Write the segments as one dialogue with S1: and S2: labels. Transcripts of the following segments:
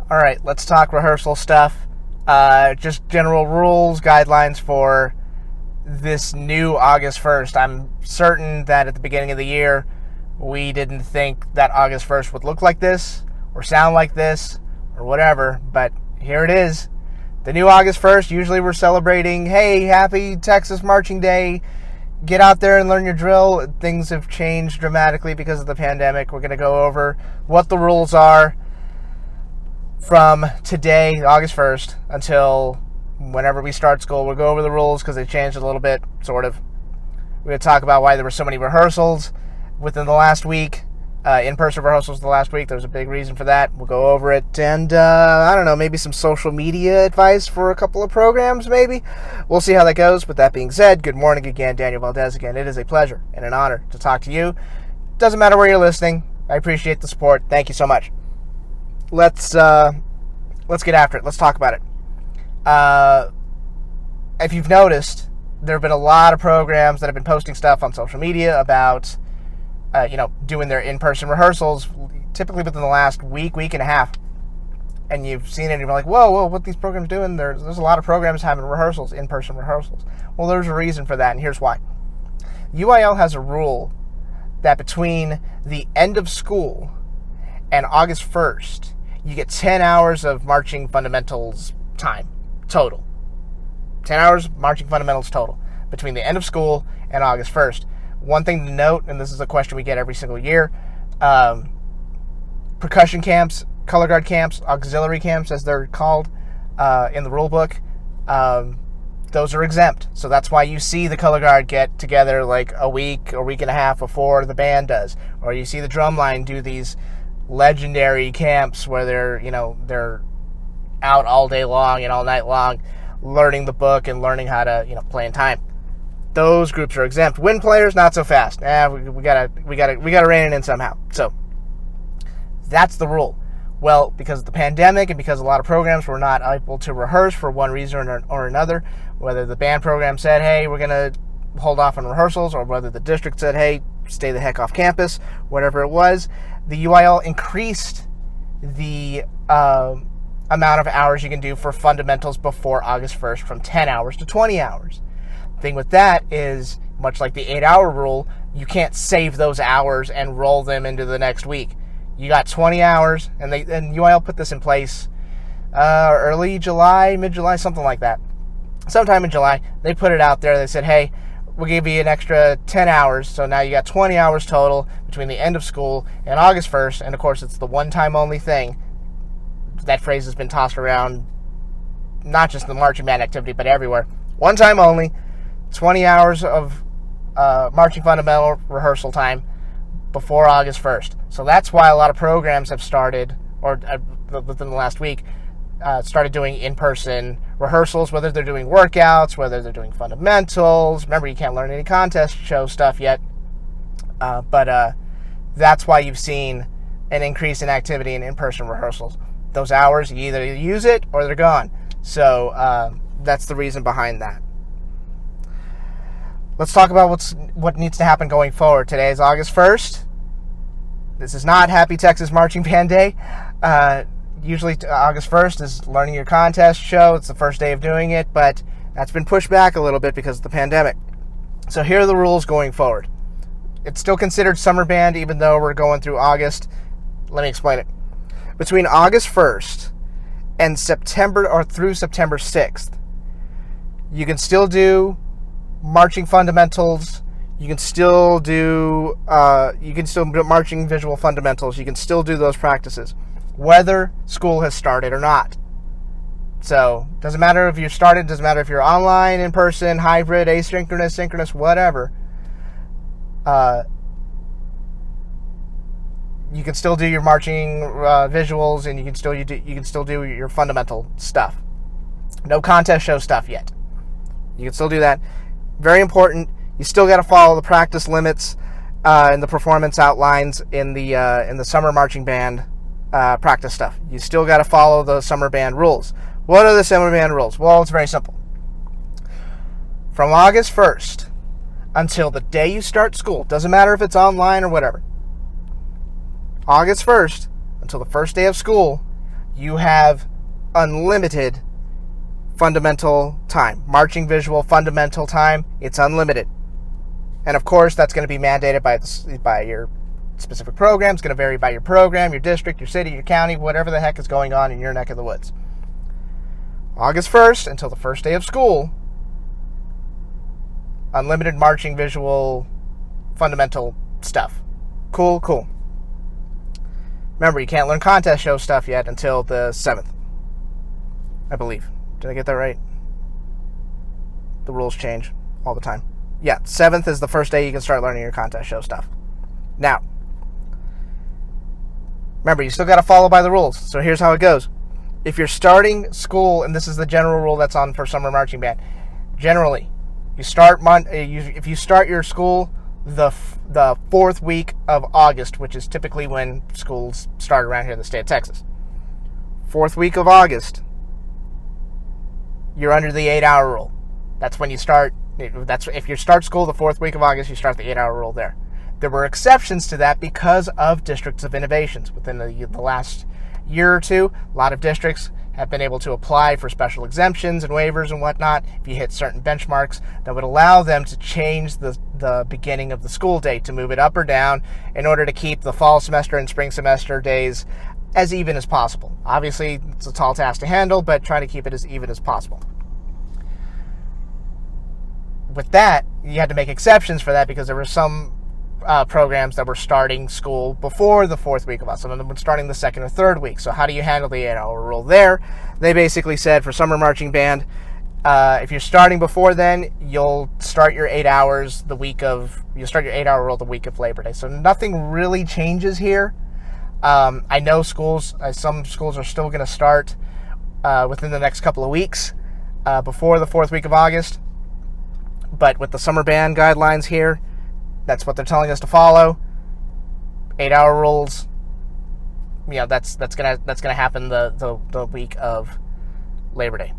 S1: All right, let's talk rehearsal stuff. Just general rules, guidelines for this new August 1st. I'm certain that at the beginning of the year, we didn't think that August 1st would look like this, or sound like this, or whatever, but here it is. The new August 1st, usually we're celebrating, hey, happy Texas Marching Day, get out there and learn your drill. Things have changed dramatically because of the pandemic. We're going to go over what the rules are from today, August 1st, until whenever we start school. We'll go over the rules because they changed a little bit, sort of. We're going to talk about why there were so many rehearsals within the last week, in-person rehearsals the last week. There's a big reason for that. We'll go over it, and I don't know, maybe some social media advice for a couple of programs, maybe. We'll see how that goes. With that being said, good morning again, Daniel Valdez again. It is a pleasure and an honor to talk to you. Doesn't matter where you're listening. I appreciate the support. Thank you so much. Let's get after it. Let's talk about it. If you've noticed, there have been a lot of programs that have been posting stuff on social media about doing their in-person rehearsals, typically within the last week and a half. And you've seen it and you're like, whoa, what these programs doing? There's a lot of programs having rehearsals, in-person rehearsals. Well, there's a reason for that, and here's why. UIL has a rule that between the end of school and August 1st, you get 10 hours of marching fundamentals time total. 10 hours marching fundamentals total between the end of school and August 1st. One thing to note, and this is a question we get every single year, percussion camps, color guard camps, auxiliary camps, as they're called in the rule book, those are exempt. So that's why you see the color guard get together like a week and a half before the band does. Or you see the drumline do these legendary camps where they're out all day long and all night long learning the book and learning how to play in time. Those groups are exempt. Wind players, not so fast. We gotta rein it in somehow. So that's the rule. Well, because of the pandemic and because a lot of programs were not able to rehearse for one reason or another, whether the band program said, hey, we're gonna hold off on rehearsals, or whether the district said, hey, stay the heck off campus, whatever it was, the UIL increased the amount of hours you can do for fundamentals before August 1st from 10 hours to 20 hours. Thing with that is, much like the 8-hour rule, you can't save those hours and roll them into the next week. You got 20 hours, and UIL put this in place early July, mid-July, something like that. Sometime in July, they put it out there. They said, hey, we'll give you an extra 10 hours, so now you got 20 hours total between the end of school and August 1st, and of course it's the one-time only thing. That phrase has been tossed around, not just in the marching band activity, but everywhere. One time only, 20 hours of marching fundamental rehearsal time before August 1st. So that's why a lot of programs have started, or within the last week, started doing in-person rehearsals, whether they're doing workouts, whether they're doing fundamentals. Remember, you can't learn any contest show stuff yet. But that's why you've seen an increase in activity in in-person rehearsals. Those hours, you either use it or they're gone. So that's the reason behind that. Let's talk about what needs to happen going forward. Today is August 1st. This is not Happy Texas Marching Band Day. Usually August 1st is learning your contest show. It's the first day of doing it, but that's been pushed back a little bit because of the pandemic. So here are the rules going forward. It's still considered summer band even though we're going through August. Let me explain it. Between August 1st and September, or through September 6th, you can still do marching fundamentals. You can still do marching visual fundamentals. You can still do those practices, whether school has started or not. So doesn't matter if you started, doesn't matter if you're online, in person, hybrid, asynchronous, synchronous, whatever. You can still do your marching visuals, and you can still do your fundamental stuff. No contest show stuff yet. You can still do that. Very important. You still got to follow the practice limits and the performance outlines in the summer marching band practice stuff. You still got to follow the summer band rules. What are the summer band rules? Well, it's very simple. From August 1st until the day you start school, doesn't matter if it's online or whatever, August 1st until the first day of school, you have unlimited fundamental time. Marching visual fundamental time, it's unlimited. And of course, that's going to be mandated by your specific program. It's going to vary by your program, your district, your city, your county, whatever the heck is going on in your neck of the woods. August 1st until the first day of school, unlimited marching visual fundamental stuff. Cool. Remember, you can't learn contest show stuff yet until the 7th, I believe. Did I get that right? The rules change all the time. Yeah, 7th is the first day you can start learning your contest show stuff. Now, remember, you still got to follow by the rules. So here's how it goes. If you're starting school, and this is the general rule that's on for summer marching band, generally, if you start your school the 4th week of August, which is typically when schools start around here in the state of Texas. 4th week of August, you're under the 8-hour rule. That's when you start. If you start school the 4th week of August, you start the 8-hour rule there. There were exceptions to that because of districts of innovations. Within the last year or two, a lot of districts have been able to apply for special exemptions and waivers and whatnot if you hit certain benchmarks that would allow them to change the beginning of the school date, to move it up or down in order to keep the fall semester and spring semester days as even as possible. Obviously, it's a tall task to handle, but try to keep it as even as possible. With that, you had to make exceptions for that because there were some programs that were starting school before the 4th week of August. Some of them were starting the 2nd or 3rd week. So how do you handle the 8-hour rule there? They basically said for summer marching band, if you're starting before then, you'll start your 8 hours you'll start your 8-hour rule the week of Labor Day. So nothing really changes here. I know some schools are still going to start within the next couple of weeks before the 4th week of August. But with the summer band guidelines here, that's what they're telling us to follow. 8-hour rules. That's gonna happen the week of Labor Day.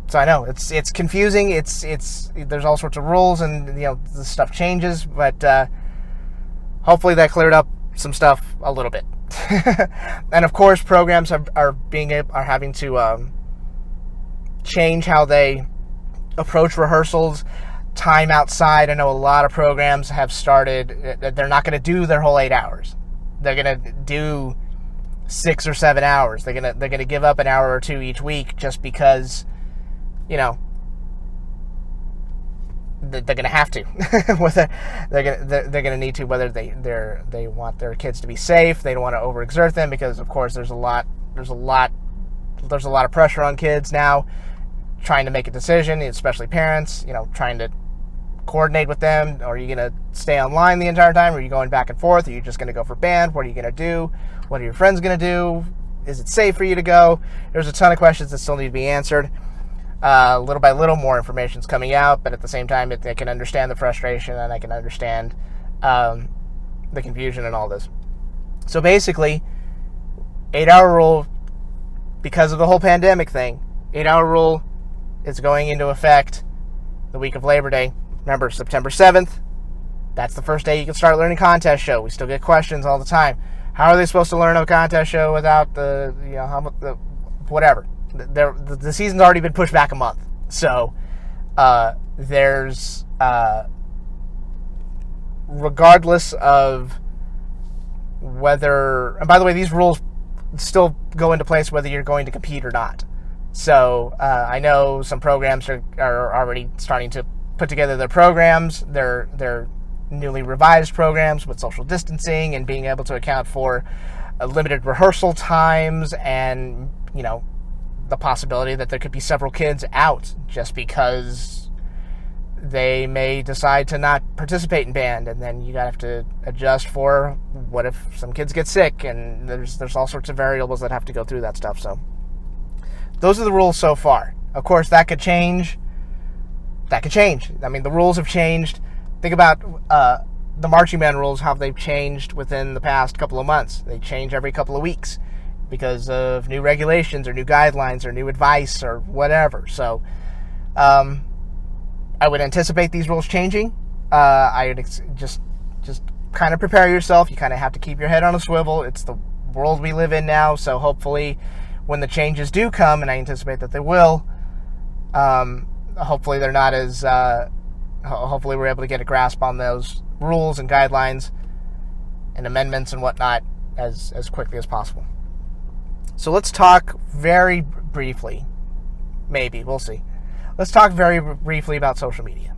S1: So I know it's confusing. There's all sorts of rules, and the stuff changes. But hopefully that cleared up some stuff a little bit. And of course, programs are having to change how they approach rehearsals. Time outside. I know a lot of programs have started. They're not going to do their whole 8 hours. They're going to do 6 or 7 hours. They're going to give up an hour or two each week just because, they're going to have to. They're going to need to. Whether they want their kids to be safe. They don't want to overexert them because, of course, there's a lot of pressure on kids now, trying to make a decision, especially parents. Trying to coordinate with them. Are you going to stay online the entire time? Are you going back and forth? Are you just going to go for band? What are you going to do? What are your friends going to do? Is it safe for you to go? There's a ton of questions that still need to be answered. Little by little, more information is coming out, but at the same time, I can understand the frustration and I can understand the confusion and all this. So basically, 8-hour rule, because of the whole pandemic thing, 8-hour rule is going into effect the week of Labor Day. Remember, September 7th, that's the first day you can start learning contest show. We still get questions all the time. How are they supposed to learn a contest show without whatever? The season's already been pushed back a month. So there's, regardless of whether, and by the way, these rules still go into place whether you're going to compete or not. So I know some programs are already starting to put together their programs, their newly revised programs with social distancing and being able to account for limited rehearsal times and, the possibility that there could be several kids out just because they may decide to not participate in band, and then you have to adjust for what if some kids get sick, and there's all sorts of variables that have to go through that stuff. So those are the rules so far. Of course, that could change. I mean, the rules have changed. Think about the marching band rules, how they've changed within the past couple of months. They change every couple of weeks because of new regulations or new guidelines or new advice or whatever. So I would anticipate these rules changing. I would just kind of prepare yourself. You kind of have to keep your head on a swivel. It's the world we live in now, so hopefully when the changes do come, and I anticipate that they will, hopefully they're not as, hopefully we're able to get a grasp on those rules and guidelines and amendments and whatnot as quickly as possible. So let's talk very briefly, maybe, we'll see. Let's talk very briefly about social media.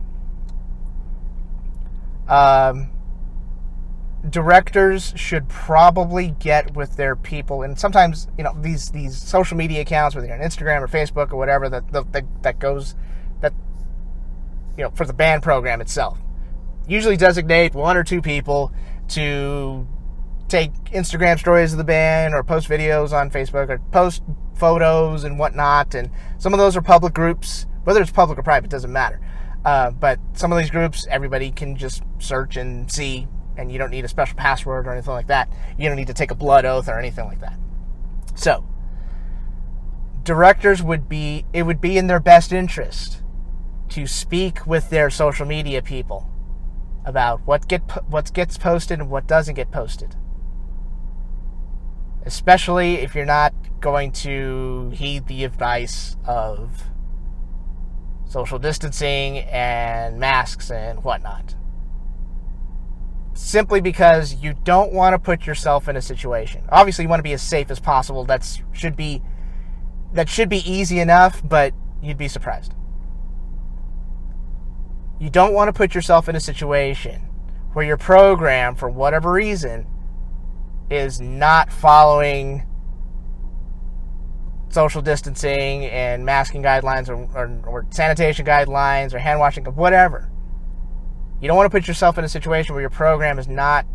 S1: Directors should probably get with their people, and sometimes, these social media accounts, whether you're on Instagram or Facebook or whatever, that goes, for the band program itself, usually designate one or two people to take Instagram stories of the band or post videos on Facebook or post photos and whatnot. And some of those are public groups, whether it's public or private, doesn't matter. But some of these groups, everybody can just search and see, and you don't need a special password or anything like that. You don't need to take a blood oath or anything like that. So, directors would be in their best interest to speak with their social media people about what gets posted and what doesn't get posted. Especially if you're not going to heed the advice of social distancing and masks and whatnot. Simply because you don't want to put yourself in a situation. Obviously, you want to be as safe as possible. That should be easy enough, but you'd be surprised. You don't want to put yourself in a situation where your program, for whatever reason, is not following social distancing and masking guidelines or sanitation guidelines or hand washing, whatever. You don't want to put yourself in a situation where your program is not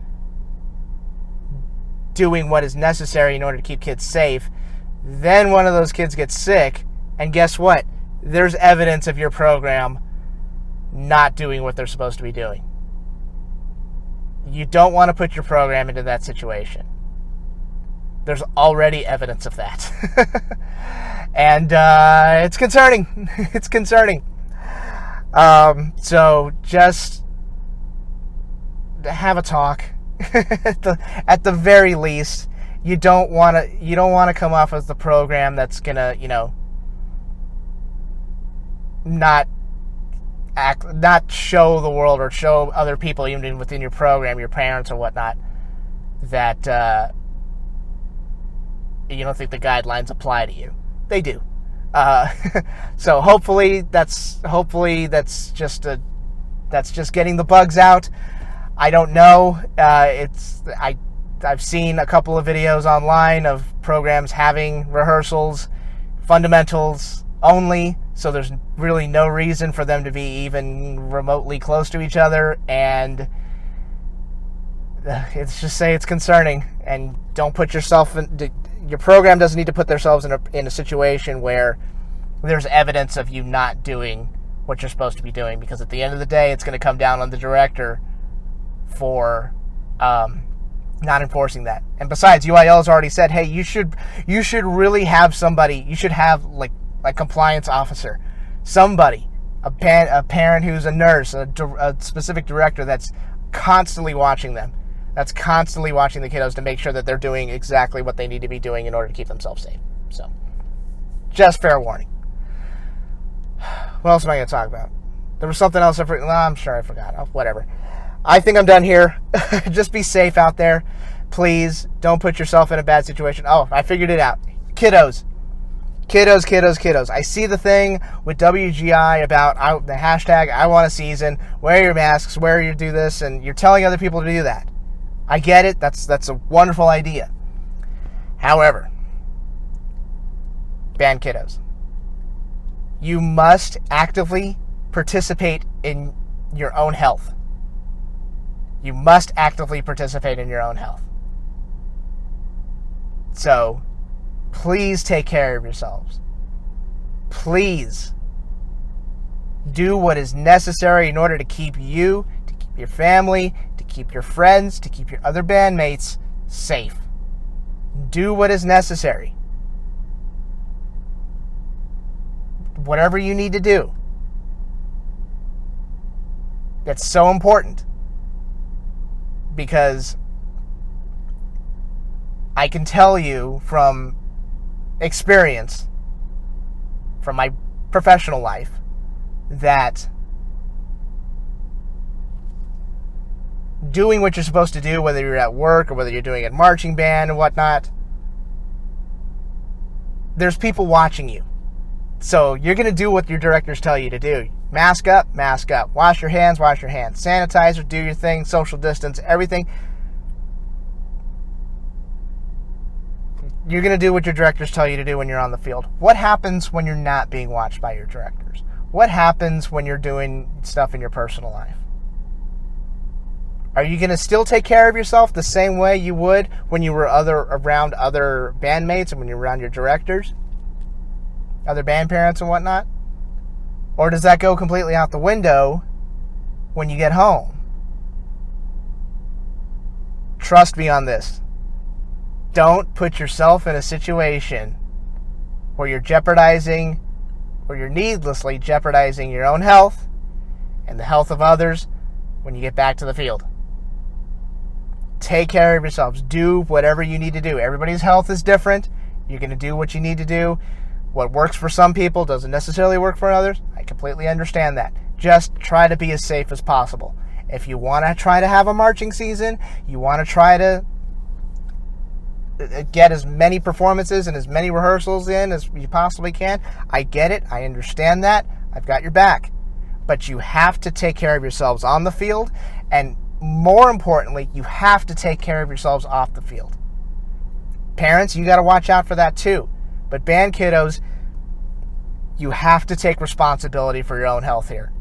S1: doing what is necessary in order to keep kids safe. Then one of those kids gets sick, and guess what? There's evidence of your program not doing what they're supposed to be doing. You don't want to put your program into that situation. There's already evidence of that. And it's concerning. It's concerning. So just have a talk. At the very least, you don't want to come off as the program that's gonna, not show the world or show other people, even within your program, your parents or whatnot, that you don't think the guidelines apply to you. They do. So hopefully that's just getting the bugs out. I don't know. I've seen a couple of videos online of programs having rehearsals, fundamentals only, so there's really no reason for them to be even remotely close to each other, and it's concerning. And don't put yourself in, your program doesn't need to put themselves in a situation where there's evidence of you not doing what you're supposed to be doing, because at the end of the day, it's going to come down on the director for not enforcing that. And besides, UIL has already said, hey, you should really have somebody, you should have like compliance officer, somebody, a parent who's a nurse, a specific director that's constantly watching them, that's constantly watching the kiddos to make sure that they're doing exactly what they need to be doing in order to keep themselves safe. So, just fair warning. What else am I going to talk about? There was something else I'm sure I forgot. Oh, whatever. I think I'm done here. Just be safe out there. Please don't put yourself in a bad situation. Oh, I figured it out. Kiddos. I see the thing with WGI about the hashtag I want a season, wear your masks, do this, and you're telling other people to do that. I get it. That's a wonderful idea. However, ban kiddos. You must actively participate in your own health. You must actively participate in your own health. So, please take care of yourselves. Please do what is necessary in order to keep you, to keep your family, to keep your friends, to keep your other bandmates safe. Do what is necessary. Whatever you need to do. That's so important. Because I can tell you from experience from my professional life that doing what you're supposed to do, whether you're at work or whether you're doing it in marching band and whatnot, there's people watching you. So you're going to do what your directors tell you to do. Mask up, wash your hands, sanitizer, do your thing, social distance, everything. You're going to do what your directors tell you to do when you're on the field. What happens when you're not being watched by your directors? What happens when you're doing stuff in your personal life? Are you going to still take care of yourself the same way you would when you were around other bandmates and when you were around your directors, other band parents and whatnot? Or does that go completely out the window when you get home? Trust me on this. Don't put yourself in a situation where you're jeopardizing, or you're needlessly jeopardizing your own health and the health of others when you get back to the field. Take care of yourselves. Do whatever you need to do. Everybody's health is different. You're going to do what you need to do. What works for some people doesn't necessarily work for others. I completely understand that. Just try to be as safe as possible. If you want to try to have a marching season, you want to try to get as many performances and as many rehearsals in as you possibly can, I get it. I understand that. I've got your back. But you have to take care of yourselves on the field, and more importantly, you have to take care of yourselves off the field. Parents, you got to watch out for that too. But band kiddos, you have to take responsibility for your own health here.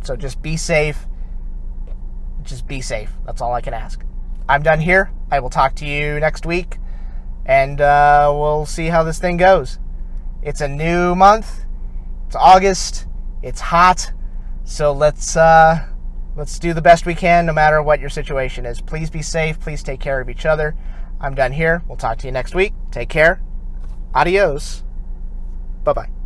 S1: So just be safe. Just be safe. That's all I can ask. I'm done here. I will talk to you next week, and we'll see how this thing goes. It's a new month. It's August. It's hot. So let's do the best we can no matter what your situation is. Please be safe. Please take care of each other. I'm done here. We'll talk to you next week. Take care. Adios. Bye-bye.